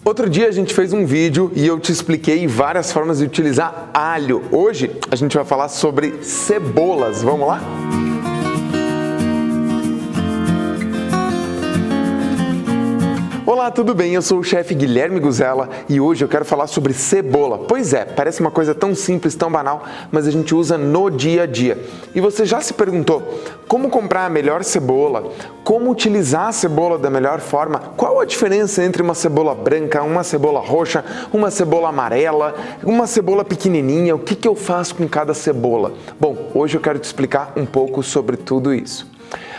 Outro dia a gente fez um vídeo e eu te expliquei várias formas de utilizar alho. Hoje a gente vai falar sobre cebolas. Vamos lá? Olá, tudo bem? Eu sou o chefe Guilherme Guzella e hoje eu quero falar sobre cebola. Pois é, parece uma coisa tão simples, tão banal, mas a gente usa no dia a dia. E você já se perguntou como comprar a melhor cebola? Como utilizar a cebola da melhor forma? Qual a diferença entre uma cebola branca, uma cebola roxa, uma cebola amarela, uma cebola pequenininha? O que eu faço com cada cebola? Bom, hoje eu quero te explicar um pouco sobre tudo isso.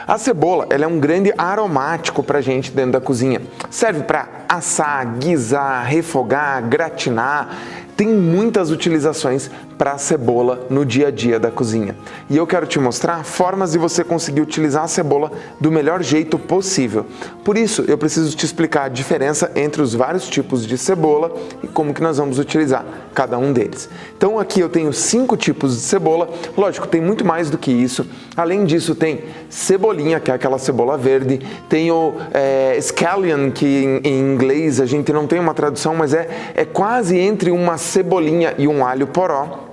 A cebola, ela é um grande aromático para a gente dentro da cozinha. Serve para assar, guisar, refogar, gratinar. Tem muitas utilizações para a cebola no dia a dia da cozinha. E eu quero te mostrar formas de você conseguir utilizar a cebola do melhor jeito possível. Por isso, eu preciso te explicar a diferença entre os vários tipos de cebola e como que nós vamos utilizar cada um deles. Então aqui eu tenho 5 tipos de cebola. Lógico, tem muito mais do que isso. Além disso, tem cebolinha, que é aquela cebola verde. Tem o scallion, que em inglês a gente não tem uma tradução, mas é quase entre uma cebolinha e um alho poró.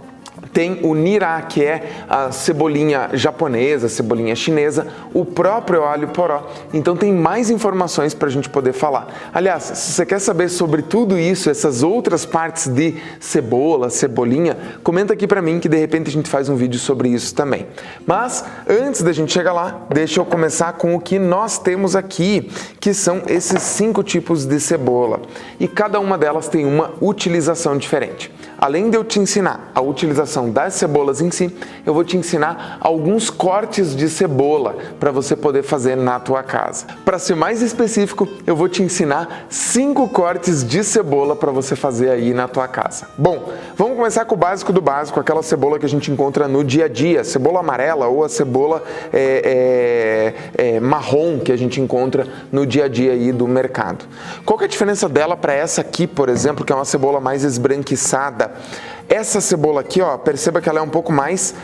Tem o nirá, que é a cebolinha japonesa, cebolinha chinesa, o próprio alho poró. Então tem mais informações para a gente poder falar. Aliás, se você quer saber sobre tudo isso, essas outras partes de cebola, cebolinha, comenta aqui para mim que de repente a gente faz um vídeo sobre isso também. Mas antes da gente chegar lá, deixa eu começar com o que nós temos aqui, que são esses 5 tipos de cebola. E cada uma delas tem uma utilização diferente. Além de eu te ensinar a utilização das cebolas em si, eu vou te ensinar alguns cortes de cebola para você poder fazer na tua casa. Para ser mais específico, eu vou te ensinar 5 cortes de cebola para você fazer aí na tua casa. Bom, vamos começar com o básico do básico, aquela cebola que a gente encontra no dia a dia, cebola amarela ou a cebola marrom que a gente encontra no dia a dia aí do mercado. Qual que é a diferença dela para essa aqui, por exemplo, que é uma cebola mais esbranquiçada? Essa cebola aqui, ó, perceba que ela é um pouco mais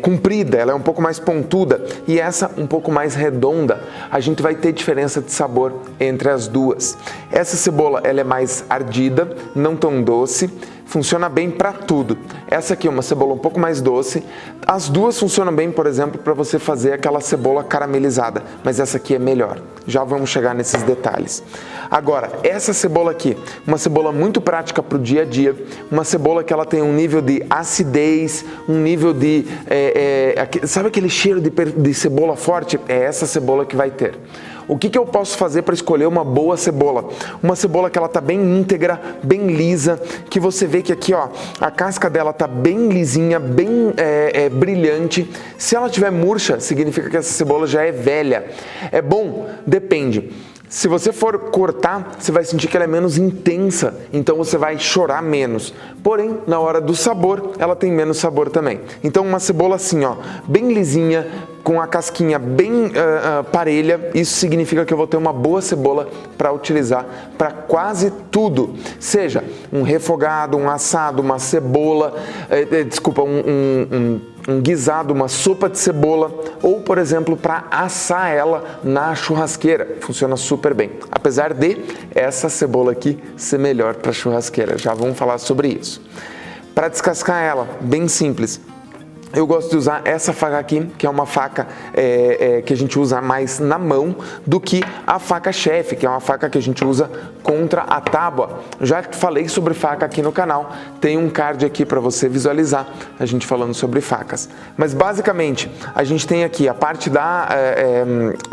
comprida, ela é um pouco mais pontuda e essa um pouco mais redonda. A gente vai ter diferença de sabor entre as duas. Essa cebola, ela é mais ardida, não tão doce, funciona bem para tudo. Essa aqui é uma cebola um pouco mais doce. As duas funcionam bem, por exemplo, para você fazer aquela cebola caramelizada, mas essa aqui é melhor. Já vamos chegar nesses detalhes. Agora, essa cebola aqui, uma cebola muito prática para o dia a dia, uma cebola que ela tem um nível de acidez, um nível de... sabe aquele cheiro de cebola forte? É essa cebola que vai ter. O que eu posso fazer para escolher uma boa cebola? Uma cebola que ela tá bem íntegra, bem lisa, que você vê que aqui, ó, a casca dela tá bem lisinha, bem brilhante. Se ela tiver murcha, significa que essa cebola já é velha. É bom? Depende. Se você for cortar, você vai sentir que ela é menos intensa, então você vai chorar menos. Porém, na hora do sabor, ela tem menos sabor também. Então uma cebola assim, ó, bem lisinha, com a casquinha bem parelha, isso significa que eu vou ter uma boa cebola para utilizar para quase tudo. Seja um refogado, um assado, uma cebola, um guisado, uma sopa de cebola ou, por exemplo, para assar ela na churrasqueira. Funciona super bem. Apesar de essa cebola aqui ser melhor para churrasqueira. Já vamos falar sobre isso. Para descascar ela, bem simples. Eu gosto de usar essa faca aqui, que é uma faca que a gente usa mais na mão do que a faca chefe, que é uma faca que a gente usa contra a tábua. Já falei sobre faca aqui no canal, tem um card aqui para você visualizar a gente falando sobre facas. Mas basicamente, a gente tem aqui a parte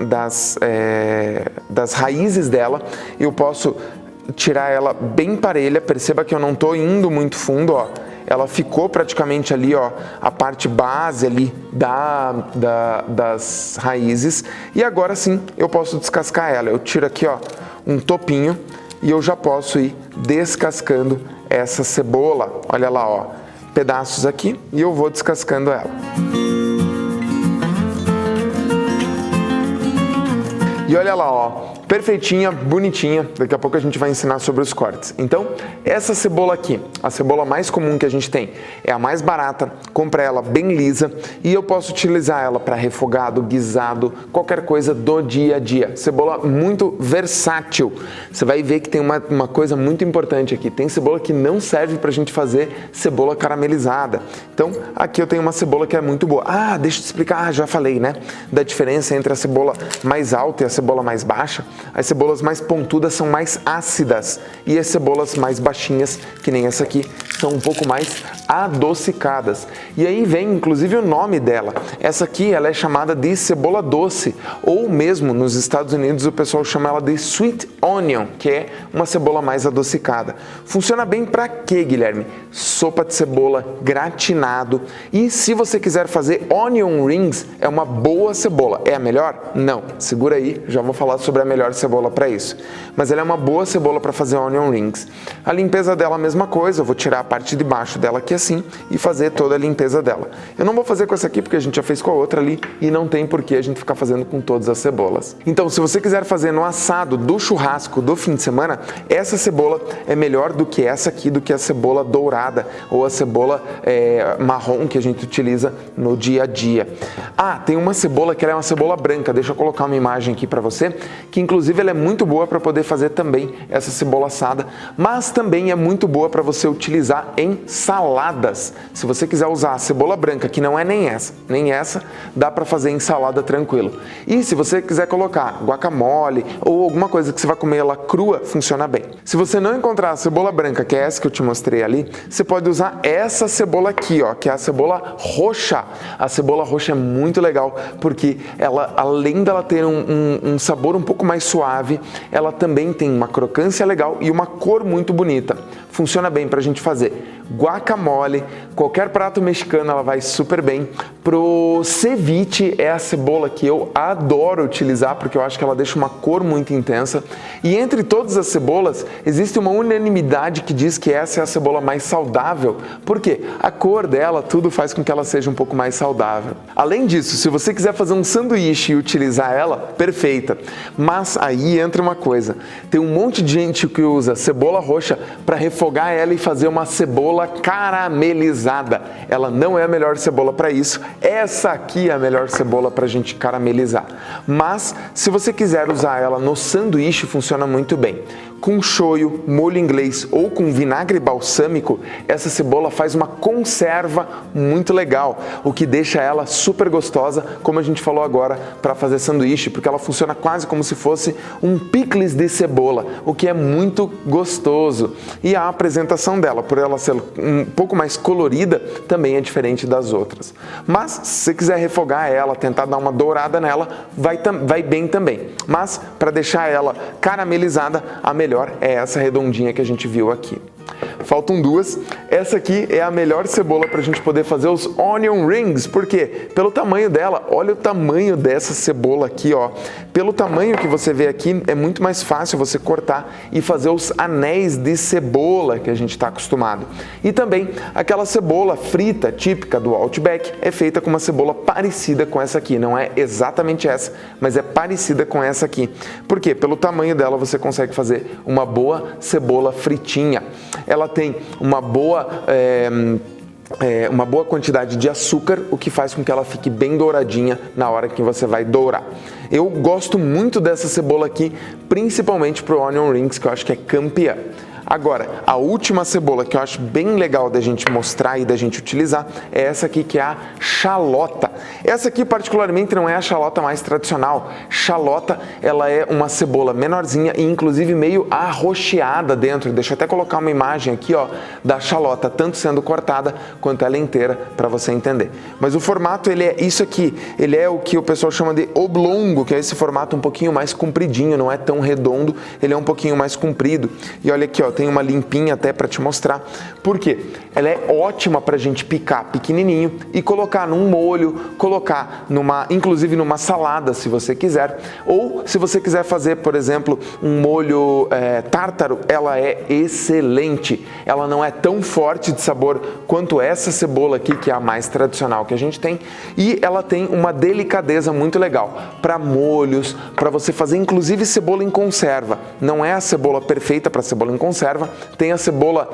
das raízes dela, eu posso tirar ela bem parelha, perceba que eu não estou indo muito fundo, ó. Ela ficou praticamente ali, ó, a parte base ali das raízes. E agora sim, eu posso descascar ela. Eu tiro aqui, ó, um topinho e eu já posso ir descascando essa cebola. Olha lá, ó, pedaços aqui e eu vou descascando ela. E olha lá, ó, perfeitinha, bonitinha. Daqui a pouco a gente vai ensinar sobre os cortes. Então, essa cebola aqui, a cebola mais comum que a gente tem, é a mais barata, compra ela bem lisa e eu posso utilizar ela para refogado, guisado, qualquer coisa do dia a dia. Cebola muito versátil. Você vai ver que tem uma coisa muito importante aqui. Tem cebola que não serve para a gente fazer cebola caramelizada. Então, aqui eu tenho uma cebola que é muito boa. Ah, deixa eu te explicar, já falei, né? Da diferença entre a cebola mais alta e a cebola mais baixa. As cebolas mais pontudas são mais ácidas e as cebolas mais baixinhas, que nem essa aqui, são um pouco mais adocicadas. E aí vem inclusive o nome dela. Essa aqui ela é chamada de cebola doce, ou mesmo nos Estados Unidos o pessoal chama ela de sweet onion, que é uma cebola mais adocicada. Funciona bem para quê, Guilherme? Sopa de cebola, gratinado. E se você quiser fazer onion rings, é uma boa cebola. É a melhor? Não. Segura aí, já vou falar sobre a melhor cebola para isso. Mas ela é uma boa cebola para fazer onion rings. A limpeza dela é a mesma coisa, eu vou tirar a parte de baixo dela aqui assim e fazer toda a limpeza dela. Eu não vou fazer com essa aqui porque a gente já fez com a outra ali e não tem por que a gente ficar fazendo com todas as cebolas. Então, se você quiser fazer no assado do churrasco do fim de semana, essa cebola é melhor do que essa aqui, do que a cebola dourada ou a cebola marrom que a gente utiliza no dia a dia. Ah, tem uma cebola que ela é uma cebola branca, deixa eu colocar uma imagem aqui para você, que inclusive ela é muito boa para poder fazer também essa cebola assada, mas também é muito boa para você utilizar em saladas. Se você quiser usar a cebola branca, que não é nem essa, dá para fazer em salada tranquilo. E se você quiser colocar guacamole ou alguma coisa que você vai comer ela crua, funciona bem. Se você não encontrar a cebola branca, que é essa que eu te mostrei ali, você pode usar essa cebola aqui, ó, que é a cebola roxa. A cebola roxa é muito legal porque ela, além dela ter um sabor um pouco mais suave, ela também tem uma crocância legal e uma cor muito bonita. Funciona bem para a gente fazer guacamole, qualquer prato mexicano ela vai super bem. Pro ceviche é a cebola que eu adoro utilizar porque eu acho que ela deixa uma cor muito intensa. E entre todas as cebolas existe uma unanimidade que diz que essa é a cebola mais saudável, porque a cor dela tudo faz com que ela seja um pouco mais saudável. Além disso, se você quiser fazer um sanduíche e utilizar ela, perfeita. Mas aí entra uma coisa, tem um monte de gente que usa cebola roxa para refogar ela e fazer uma cebola caramelizada. Ela não é a melhor cebola para isso. Essa aqui é a melhor cebola para a gente caramelizar. Mas se você quiser usar ela no sanduíche, funciona muito bem. Com shoyu, molho inglês ou com vinagre balsâmico, essa cebola faz uma conserva muito legal, o que deixa ela super gostosa, como a gente falou agora, para fazer sanduíche, porque ela funciona quase como se fosse um picles de cebola, o que é muito gostoso. E a apresentação dela, por ela ser um pouco mais colorida, também é diferente das outras. Mas se você quiser refogar ela, tentar dar uma dourada nela, vai bem também. Mas para deixar ela caramelizada, a melhor é essa redondinha que a gente viu aqui. Faltam duas. Essa aqui é a melhor cebola para a gente poder fazer os onion rings. Por quê? Pelo tamanho dela. Olha o tamanho dessa cebola aqui, ó. Pelo tamanho que você vê aqui, é muito mais fácil você cortar e fazer os anéis de cebola que a gente está acostumado. E também aquela cebola frita típica do Outback é feita com uma cebola parecida com essa aqui. Não é exatamente essa, mas é parecida com essa aqui. Por quê? Pelo tamanho dela você consegue fazer uma boa cebola fritinha. Ela tem uma boa quantidade de açúcar, o que faz com que ela fique bem douradinha na hora que você vai dourar. Eu gosto muito dessa cebola aqui, principalmente para o onion rings, que eu acho que é campeã. Agora, a última cebola que eu acho bem legal da gente mostrar e da gente utilizar é essa aqui, que é a xalota. Essa aqui particularmente não é a xalota mais tradicional. Xalota, ela é uma cebola menorzinha e inclusive meio arroxeada dentro. Deixa eu até colocar uma imagem aqui, ó, da xalota, tanto sendo cortada quanto ela inteira, para você entender. Mas o formato, ele é isso aqui. Ele é o que o pessoal chama de oblongo, que é esse formato um pouquinho mais compridinho, não é tão redondo, ele é um pouquinho mais comprido. E olha aqui, ó, tem uma limpinha até para te mostrar. Por quê? Ela é ótima para a gente picar pequenininho e colocar num molho, colocar colocar inclusive numa salada, se você quiser, ou se você quiser fazer, por exemplo, um molho tártaro, ela é excelente. Ela não é tão forte de sabor quanto essa cebola aqui, que é a mais tradicional que a gente tem, e ela tem uma delicadeza muito legal para molhos, para você fazer inclusive cebola em conserva. Não é a cebola perfeita para cebola em conserva, tem a cebola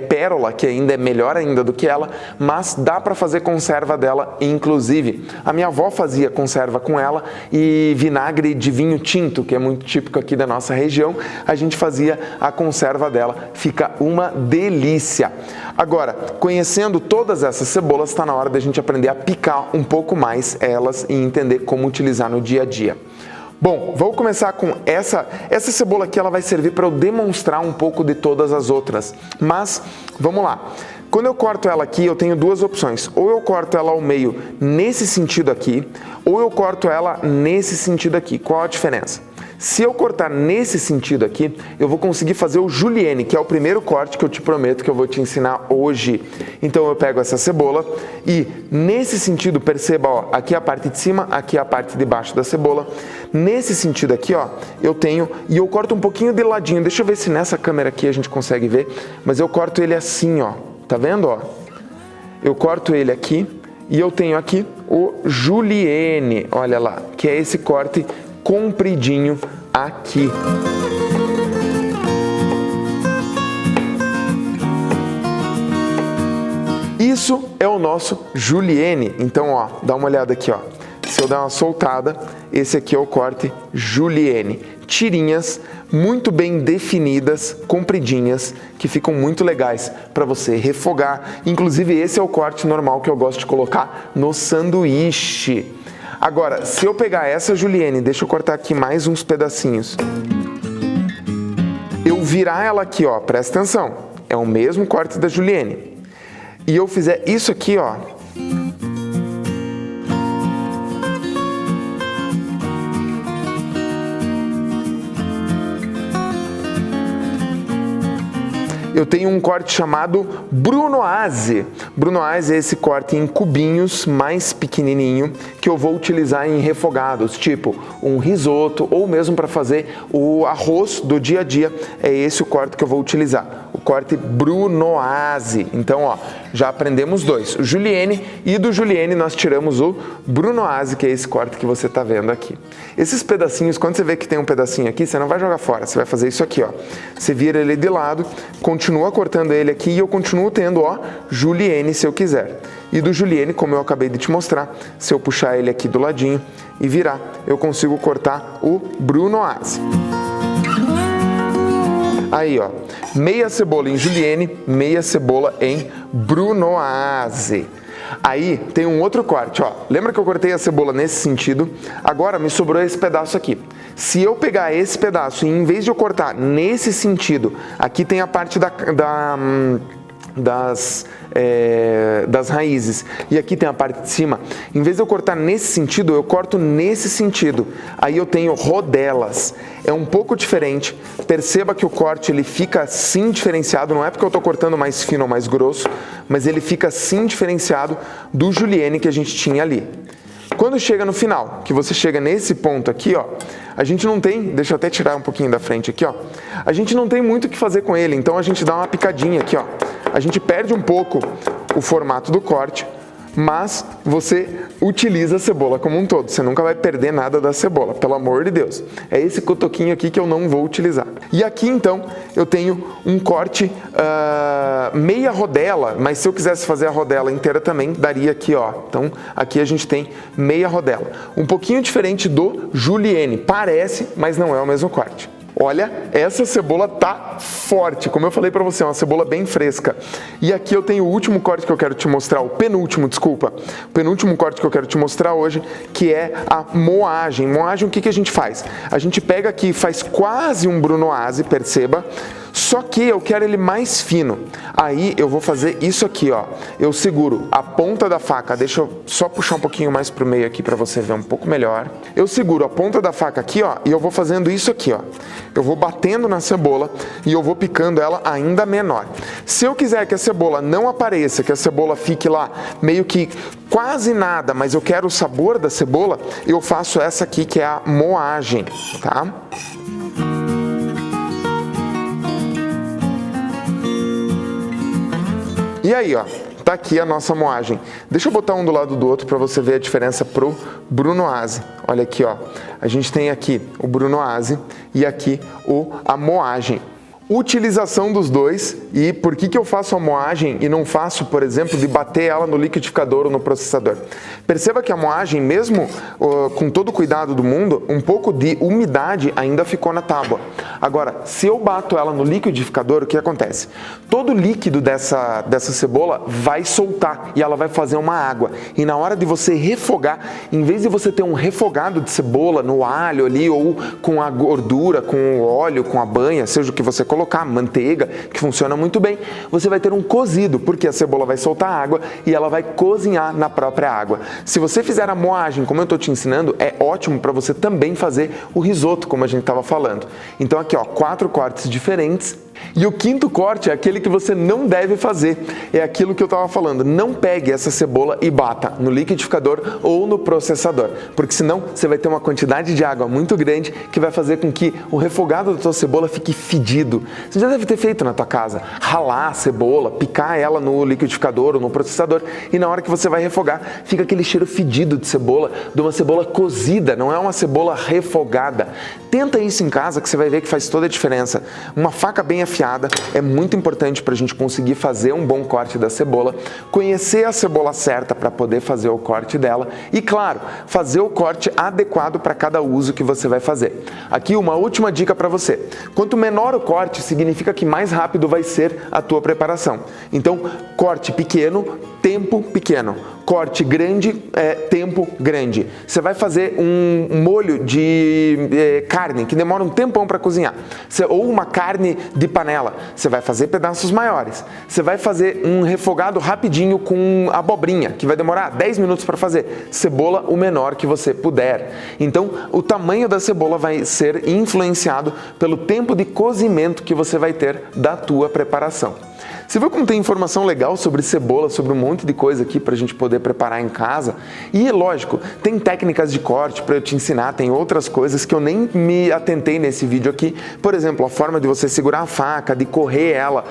pérola, que ainda é melhor ainda do que ela, mas dá para fazer conserva dela inclusive. A minha avó fazia conserva com ela e vinagre de vinho tinto, que é muito típico aqui da nossa região, a gente fazia a conserva dela, fica uma delícia. Agora, conhecendo todas essas cebolas, está na hora da gente aprender a picar um pouco mais elas e entender como utilizar no dia a dia. Bom, vou começar com essa cebola aqui, ela vai servir para eu demonstrar um pouco de todas as outras, mas vamos lá. Quando eu corto ela aqui, eu tenho duas opções, ou eu corto ela ao meio nesse sentido aqui, ou eu corto ela nesse sentido aqui. Qual a diferença? Se eu cortar nesse sentido aqui, eu vou conseguir fazer o julienne, que é o primeiro corte que eu te prometo que eu vou te ensinar hoje. Então eu pego essa cebola e nesse sentido, perceba, ó, aqui é a parte de cima, aqui é a parte de baixo da cebola. Nesse sentido aqui, ó, eu tenho, e eu corto um pouquinho de ladinho, deixa eu ver se nessa câmera aqui a gente consegue ver, mas eu corto ele assim, ó, tá vendo, ó? Eu corto ele aqui e eu tenho aqui o julienne, olha lá, que é esse corte compridinho aqui. Isso é o nosso julienne. Então, ó, dá uma olhada aqui, ó. Se eu dar uma soltada, esse aqui é o corte julienne. Tirinhas muito bem definidas, compridinhas, que ficam muito legais para você refogar. Inclusive, esse é o corte normal que eu gosto de colocar no sanduíche. Agora, se eu pegar essa julienne, deixa eu cortar aqui mais uns pedacinhos, eu virar ela aqui, ó, presta atenção, é o mesmo corte da julienne, e eu fizer isso aqui, ó, eu tenho um corte chamado brunoise. Brunoise é esse corte em cubinhos mais pequenininho que eu vou utilizar em refogados, tipo um risoto ou mesmo para fazer o arroz do dia a dia. É esse o corte que eu vou utilizar, o corte brunoise. Então, ó, já aprendemos dois, o julienne, e do julienne nós tiramos o brunoise, que é esse corte que você está vendo aqui. Esses pedacinhos, quando você vê que tem um pedacinho aqui, você não vai jogar fora, você vai fazer isso aqui, ó. Você vira ele de lado, continua cortando ele aqui e eu continuo tendo, ó, julienne se eu quiser. E do julienne, como eu acabei de te mostrar, se eu puxar ele aqui do ladinho e virar, eu consigo cortar o brunoise. Aí, ó, meia cebola em julienne, meia cebola em brunoise. Aí tem um outro corte, ó. Lembra que eu cortei a cebola nesse sentido? Agora me sobrou esse pedaço aqui. Se eu pegar esse pedaço e em vez de eu cortar nesse sentido, aqui tem a parte das raízes e aqui tem a parte de cima, em vez de eu cortar nesse sentido, eu corto nesse sentido. Aí eu tenho rodelas. É um pouco diferente. Perceba que o corte ele fica assim diferenciado, não é porque eu estou cortando mais fino ou mais grosso, mas ele fica assim diferenciado do julienne que a gente tinha ali. Quando chega no final, que você chega nesse ponto aqui, ó, a gente não tem, deixa eu até tirar um pouquinho da frente aqui, ó, a gente não tem muito o que fazer com ele, então a gente dá uma picadinha aqui, ó. A gente perde um pouco o formato do corte, mas você utiliza a cebola como um todo. Você nunca vai perder nada da cebola, pelo amor de Deus. É esse cotoquinho aqui que eu não vou utilizar. E aqui, então, eu tenho um corte meia rodela, mas se eu quisesse fazer a rodela inteira também, daria aqui, ó. Então, aqui a gente tem meia rodela. Um pouquinho diferente do julienne. Parece, mas não é o mesmo corte. Olha, essa cebola tá forte, como eu falei pra você, é uma cebola bem fresca. E aqui eu tenho o último corte que eu quero te mostrar, o penúltimo corte que eu quero te mostrar hoje, que é a moagem. Moagem, o que a gente faz? A gente pega aqui e faz quase um brunoise, perceba, Só que eu quero ele mais fino. Aí eu vou fazer isso aqui, ó. Eu seguro a ponta da faca, deixa eu só puxar um pouquinho mais pro meio aqui para você ver um pouco melhor. Eu seguro a ponta da faca aqui, ó, e eu vou fazendo isso aqui, ó. Eu vou batendo na cebola e eu vou picando ela ainda menor. Se eu quiser que a cebola não apareça, que a cebola fique lá meio que quase nada, mas eu quero o sabor da cebola, eu faço essa aqui que é a moagem, tá? E aí, ó, tá aqui a nossa moagem. Deixa eu botar um do lado do outro para você ver a diferença pro Brunoise. Olha aqui, ó. A gente tem aqui o Brunoise e aqui a moagem. Utilização dos dois e por que eu faço a moagem e não faço, por exemplo, de bater ela no liquidificador ou no processador. Perceba que a moagem, mesmo com todo o cuidado do mundo, um pouco de umidade ainda ficou na tábua. Agora, se eu bato ela no liquidificador, o que acontece? Todo o líquido dessa cebola vai soltar e ela vai fazer uma água. E na hora de você refogar, em vez de você ter um refogado de cebola no alho ali ou com a gordura, com o óleo, com a banha, seja o que você colocar, manteiga, que funciona muito bem, você vai ter um cozido, porque a cebola vai soltar água e ela vai cozinhar na própria água. Se você fizer a moagem, como eu estou te ensinando, é ótimo para você também fazer o risoto, como a gente estava falando. Então aqui, ó, 4 cortes diferentes. E o quinto corte é aquele que você não deve fazer. É aquilo que eu estava falando. Não pegue essa cebola e bata no liquidificador ou no processador, porque senão você vai ter uma quantidade de água muito grande que vai fazer com que o refogado da tua cebola fique fedido. Você já deve ter feito na tua casa. Ralar a cebola, picar ela no liquidificador ou no processador e na hora que você vai refogar, fica aquele cheiro fedido de cebola, de uma cebola cozida, não é uma cebola refogada. Tenta isso em casa que você vai ver que faz toda a diferença. Uma faca bem afiada é muito importante para a gente conseguir fazer um bom corte da cebola, conhecer a cebola certa para poder fazer o corte dela e, claro, fazer o corte adequado para cada uso que você vai fazer. Aqui uma última dica para você. Quanto menor o corte, significa que mais rápido vai ser a tua preparação. Então, corte pequeno, tempo pequeno. Corte grande, tempo grande. Você vai fazer um molho de carne que demora um tempão para cozinhar. Ou uma carne de panela. Você vai fazer pedaços maiores. Você vai fazer um refogado rapidinho com abobrinha, que vai demorar 10 minutos para fazer. Cebola, o menor que você puder. Então, o tamanho da cebola vai ser influenciado pelo tempo de cozimento que você vai ter da tua preparação. Você viu como tem informação legal sobre cebola, sobre um monte de coisa aqui para a gente poder preparar em casa? E, lógico, tem técnicas de corte para eu te ensinar, tem outras coisas que eu nem me atentei nesse vídeo aqui. Por exemplo, a forma de você segurar a faca, de correr ela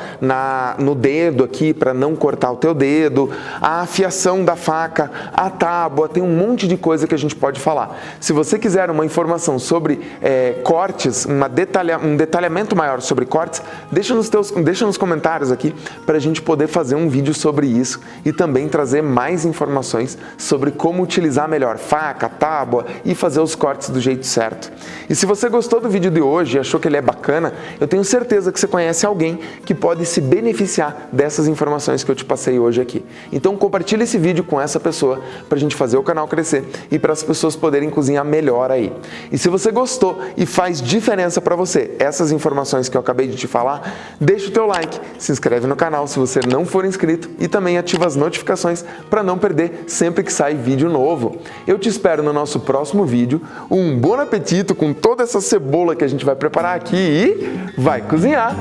no dedo aqui para não cortar o teu dedo, a afiação da faca, a tábua, tem um monte de coisa que a gente pode falar. Se você quiser uma informação sobre cortes, um detalhamento maior sobre cortes, deixa nos comentários aqui para a gente poder fazer um vídeo sobre isso e também trazer mais informações sobre como utilizar melhor faca, tábua e fazer os cortes do jeito certo. E se você gostou do vídeo de hoje e achou que ele é bacana, eu tenho certeza que você conhece alguém que pode se beneficiar dessas informações que eu te passei hoje aqui. Então compartilhe esse vídeo com essa pessoa para a gente fazer o canal crescer e para as pessoas poderem cozinhar melhor aí. E se você gostou e faz diferença para você essas informações que eu acabei de te falar, deixa o teu like, se inscreve no canal se você não for inscrito e também ativa as notificações para não perder sempre que sai vídeo novo. Eu te espero no nosso próximo vídeo. Um bom apetite com toda essa cebola que a gente vai preparar aqui e vai cozinhar!